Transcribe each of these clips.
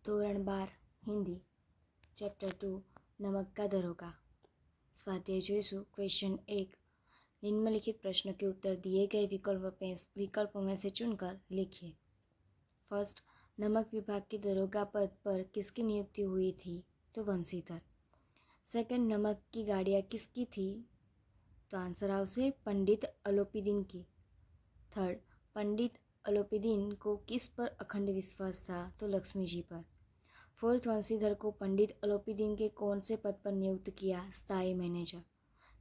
ધોરણ 12 હિન્દી ચેપ્ટર 2 नमक का दरोगा। स्वाध्याय જોઈશું। क्वेश्चन 1, निम्नलिखित प्रश्न के उत्तर दिए गए विकल्पों में से चुनकर लिखिए। फर्स्ट, नमक विभाग के दरोगा पद पर किसकी नियुक्ति हुई थी? तो वंशीधर। सेकंड, नमक की गाड़ियाँ किसकी थी? तो आंसर आवશે पंडित अलोपीदीन की। थर्ड, पंडित अलोपीदीन को किस पर अखंड विश्वास था? तो लक्ष्मी जी पर। फोर्थ, वंशीधर को पंडित अलोपीदीन के कौन से पद पर नियुक्त किया? स्थायी मैनेजर।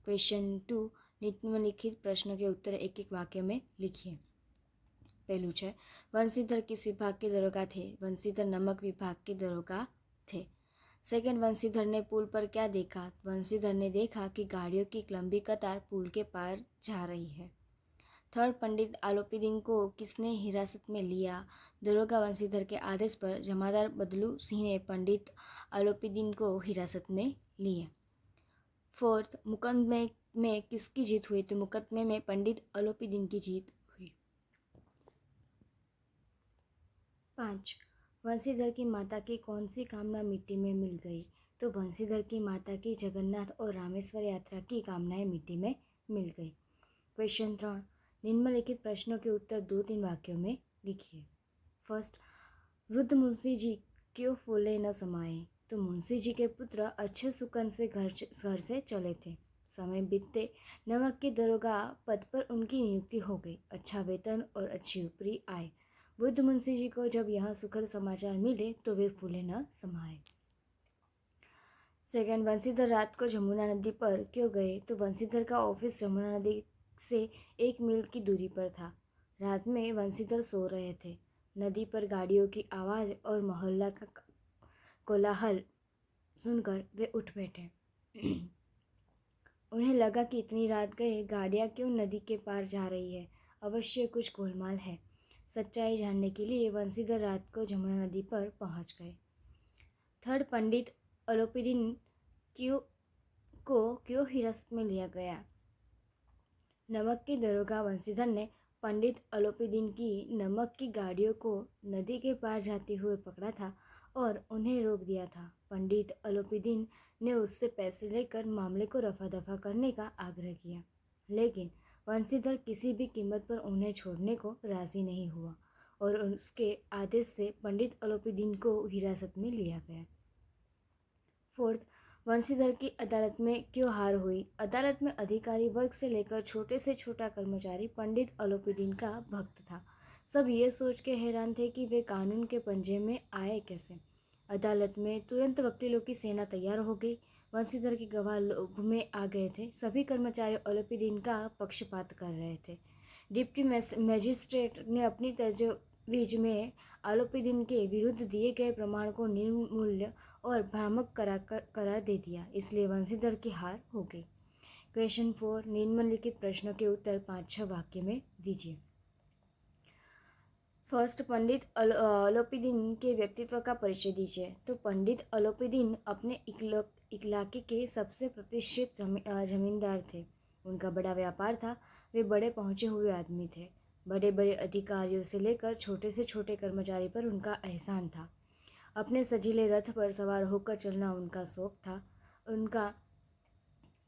क्वेश्चन 2, निम्नलिखित प्रश्न के उत्तर एक एक वाक्य में लिखिए। पहलू है, वंशीधर किस विभाग के दरोगा थे? वंशीधर नमक विभाग के दरोगा थे। सेकंड, वंशीधर ने पुल पर क्या देखा? वंशीधर ने देखा कि गाड़ियों की एक लंबी कतार पुल के पार जा रही है। थर्ड, पंडित अलोपीदीन को किसने हिरासत में लिया? दरोगा वंशीधर के आदेश पर जमादार बदलू सिंह ने पंडित अलोपीदीन को हिरासत में लिया। फोर्थ, मुकदमे में किसकी जीत हुई? तो मुकदमे में पंडित अलोपीदीन की जीत हुई। 5, वंशीधर की माता की कौन सी कामना मिट्टी में मिल गई? तो वंशीधर की माता की जगन्नाथ और रामेश्वर यात्रा की कामनाएं मिट्टी में मिल गई। क्वेश्चन 3, निम्नलिखित प्रश्नों के उत्तर 2-3 वाक्यों में लिखिए। फर्स्ट, वृद्ध मुंशी जी क्यों फूले न समाये? तो मुंशी जी के पुत्र अच्छे सुकन से घर से चले थे। समय बीतते नमक के दरोगा पद पर उनकी नियुक्ति हो गई। अच्छा वेतन और अच्छी ऊपरी आय। वृद्ध मुंशी जी को जब यह सुखद समाचार मिले तो वे फूले न समाये। सेकंड, वंशीधर रात को जमुना नदी पर क्यों गए? तो वंशीधर का ऑफिस जमुना नदी से 1 मील की दूरी पर था। रात में वंशीधर सो रहे थे। नदी पर गाड़ियों की आवाज़ और मोहल्ला का कोलाहल सुनकर वे उठ बैठे। उन्हें लगा कि इतनी रात गए गाड़ियाँ क्यों नदी के पार जा रही है, अवश्य कुछ गोलमाल है। सच्चाई जानने के लिए वंशीधर रात को जमुना नदी पर पहुंच गए। थर्ड, पंडित अलोपीदीन क्यों हिरासत में लिया गया? नमक के दरोगा वंशीधर ने पंडित अलोपीदीन की नमक की गाड़ियों को नदी के पार जाते हुए पकड़ा था और उन्हें रोक दिया था। पंडित अलोपीदीन ने उससे पैसे लेकर मामले को रफा दफा करने का आग्रह किया, लेकिन वंशीधर किसी भी कीमत पर उन्हें छोड़ने को राजी नहीं हुआ और उसके आदेश से पंडित अलोपीदीन को हिरासत में लिया गया। फोर्थ, वंशीधर की अदालत में क्यों हार हुई? अदालत में अधिकारी वर्ग से लेकर छोटे से छोटा कर्मचारी पंडित अलोपीदीन का भक्त था। सब ये सोच के हैरान थे कि वे कानून के पंजे में आए कैसे। अदालत में तुरंत वकीलों की सेना तैयार हो गई। वंशीधर के गवाह लोभ में आ गए थे। सभी कर्मचारी अलोपीदीन का पक्षपात कर रहे थे। डिप्टी मजिस्ट्रेट ने अपनी तजवीज़ में अलोपीदीन के विरुद्ध दिए गए प्रमाण को निर्मूल्य और भ्रामक करार दे दिया, इसलिए वंशीधर की हार हो गई। क्वेश्चन 4, निम्नलिखित प्रश्नों के उत्तर 5-6 वाक्य में दीजिए। फर्स्ट, पंडित अलोपीदीन के व्यक्तित्व का परिचय दीजिए। तो पंडित अलोपीदीन अपने इलाके के सबसे प्रतिष्ठित जमींदार थे। उनका बड़ा व्यापार था। वे बड़े पहुँचे हुए आदमी थे। बड़े बड़े अधिकारियों से लेकर छोटे से छोटे कर्मचारी पर उनका एहसान था। अपने सजीले रथ पर सवार होकर चलना उनका शौक था। उनका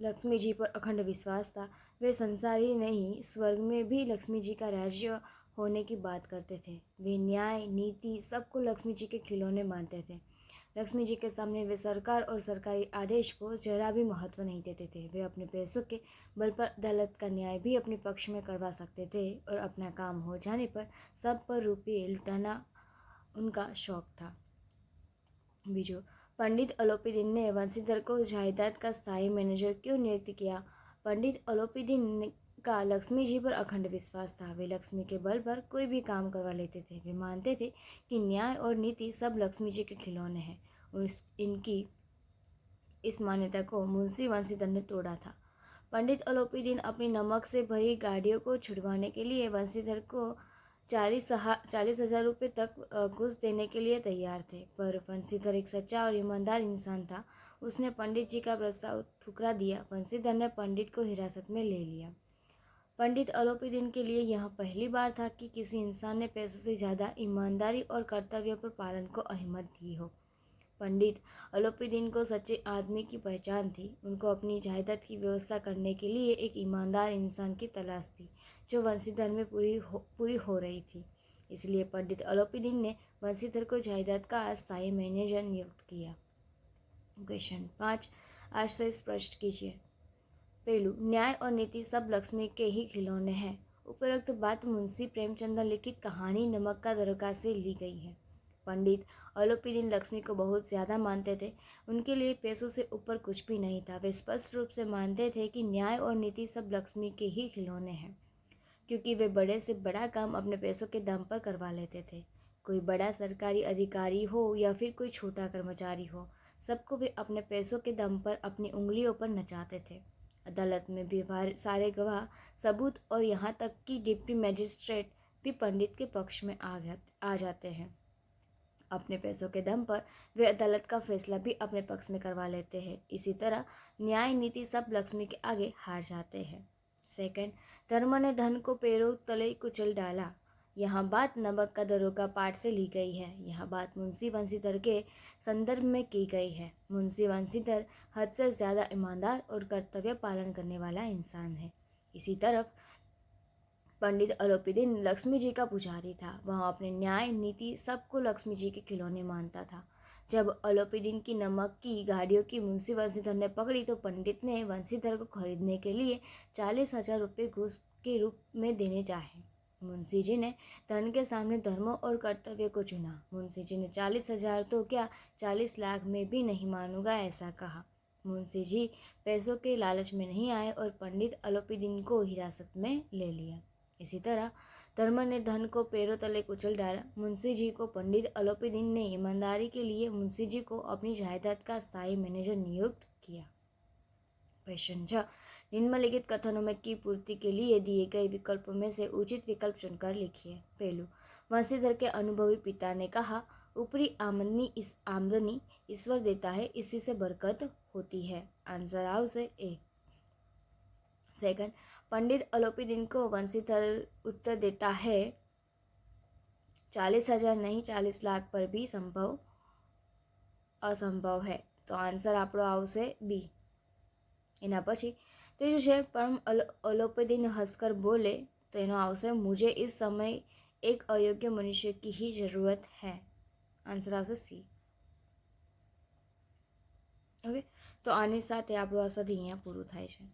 लक्ष्मी जी पर अखंड विश्वास था। वे संसार ही नहीं, स्वर्ग में भी लक्ष्मी जी का राज्य होने की बात करते थे। वे न्याय नीति सबको लक्ष्मी जी के खिलौने मानते थे। लक्ष्मी जी के सामने वे सरकार और सरकारी आदेश को जरा भी महत्व नहीं देते थे। वे अपने पैसों के बल पर अदालत का न्याय भी अपने पक्ष में करवा सकते थे और अपना काम हो जाने पर सब पर रुपये लुटाना उनका शौक था। बीजो, पंडित अलोपीदीन ने वंशीधर को जायदाद का स्थायी मैनेजर क्यों नियुक्त किया? पंडित अलोपीदीन का लक्ष्मी जी पर अखंड विश्वास था। वे लक्ष्मी के बल पर कोई भी काम करवा लेते थे। वे मानते थे कि न्याय और नीति सब लक्ष्मी जी के खिलौने हैं। इनकी इस मान्यता को मुंशी वंशीधर ने तोड़ा था। पंडित अलोपीदीन अपनी नमक से भरी गाड़ियों को छुड़वाने के लिए वंशीधर को 40,000 रुपये तक घूस देने के लिए तैयार थे, पर वंशीधर एक सच्चा और ईमानदार इंसान था। उसने पंडित जी का प्रस्ताव ठुकरा दिया। वंशीधर ने पंडित को हिरासत में ले लिया। पंडित अलोपीदीन के लिए यह पहली बार था कि किसी इंसान ने पैसों से ज़्यादा ईमानदारी और कर्तव्य पर पालन को अहमियत दी हो। पंडित अलोपीदीन को सच्चे आदमी की पहचान थी। उनको अपनी जायदाद की व्यवस्था करने के लिए एक ईमानदार इंसान की तलाश थी, जो वंशीधर में पूरी हो रही थी। इसलिए पंडित अलोपीदीन ने वंशीधर को जायदाद का अस्थायी मैनेजर नियुक्त किया। क्वेश्चन 5, आशय स्पष्ट कीजिए। पहलू, न्याय और नीति सब लक्ष्मी के ही खिलौने हैं। उपरोक्त बात मुंशी प्रेमचंद लिखित कहानी नमक का दरोगा से ली गई है। पंडित अलोपीदीन लक्ष्मी को बहुत ज़्यादा मानते थे। उनके लिए पैसों से ऊपर कुछ भी नहीं था। वे स्पष्ट रूप से मानते थे कि न्याय और नीति सब लक्ष्मी के ही खिलौने हैं, क्योंकि वे बड़े से बड़ा काम अपने पैसों के दम पर करवा लेते थे। कोई बड़ा सरकारी अधिकारी हो या फिर कोई छोटा कर्मचारी हो, सबको वे अपने पैसों के दम पर अपनी उंगलियों पर नचाते थे। अदालत में भी सारे गवाह, सबूत और यहाँ तक कि डिप्टी मजिस्ट्रेट भी पंडित के पक्ष में आ जाते हैं। अपने पैसों के दम पर वे अदालत का फैसला भी अपने पक्ष में करवा लेते हैं। इसी तरह न्याय नीति सब लक्ष्मी के आगे हार जाते हैं। सेकंड, धर्म ने धन को पैरों तले कुचल डाला। यहाँ बात नमक का दरोगा पाठ से ली गई है। यह बात मुंशी बंशीधर के संदर्भ में की गई है। मुंशी बंशीधर हद से ज़्यादा ईमानदार और कर्तव्य पालन करने वाला इंसान है। इसी तरफ पंडित अलोपीदीन लक्ष्मी जी का पुजारी था। वह अपने न्याय नीति सबको लक्ष्मी जी के खिलौने मानता था। जब अलोपीदीन की नमक की गाड़ियों की मुंशी बंशीधर ने पकड़ी तो पंडित ने बंशीधर को खरीदने के लिए 40,000 रुपये घूस के रूप में देने चाहे। मुंशी जी ने धन के सामने धर्म और कर्तव्य को चुना। मुंशी जी ने 40,000 तो क्या 40 लाख में भी नहीं मानूंगा ऐसा कहा। मुंशी जी पैसों के लालच में नहीं आए और पंडित अलोपीदीन को हिरासत में ले लिया। इसी तरह धर्म ने धन को पैरों तले कुचल डाला। मुंशी जी को पंडित अलोपीदीन ने ईमानदारी के लिए मुंशी जी को अपनी जायदाद का स्थायी मैनेजर नियुक्त किया। क्वेश्चन 6, निम्नलिखित कथनों में की पूर्ति के लिए दिए गए विकल्पों में से उचित विकल्प चुनकर लिखिए। पहलू, वंशीधर के अनुभवी पिता ने कहा, ऊपरी आमदनी ईश्वर देता है, इसी से बरकत होती है। आंसर हाउस है ए। सेकंड, पंडित अलोपीदीन को वंशीधर उत्तर देता है 40,000 नहीं 40 लाख पर भी असंभव है। तो आंसर આપણો આવશે બી। એના પછી ત્રીજું છે, પણ અલોપીદીन हंसकर बोले, तो એનો આવશે मुझे इस समय एक अयोग्य मनुष्य की ही जरूरत है। आंसर આવશે सी। ओके, तो આની સાથે આપણું આ સદી અહીંયા પૂરું થાય છે।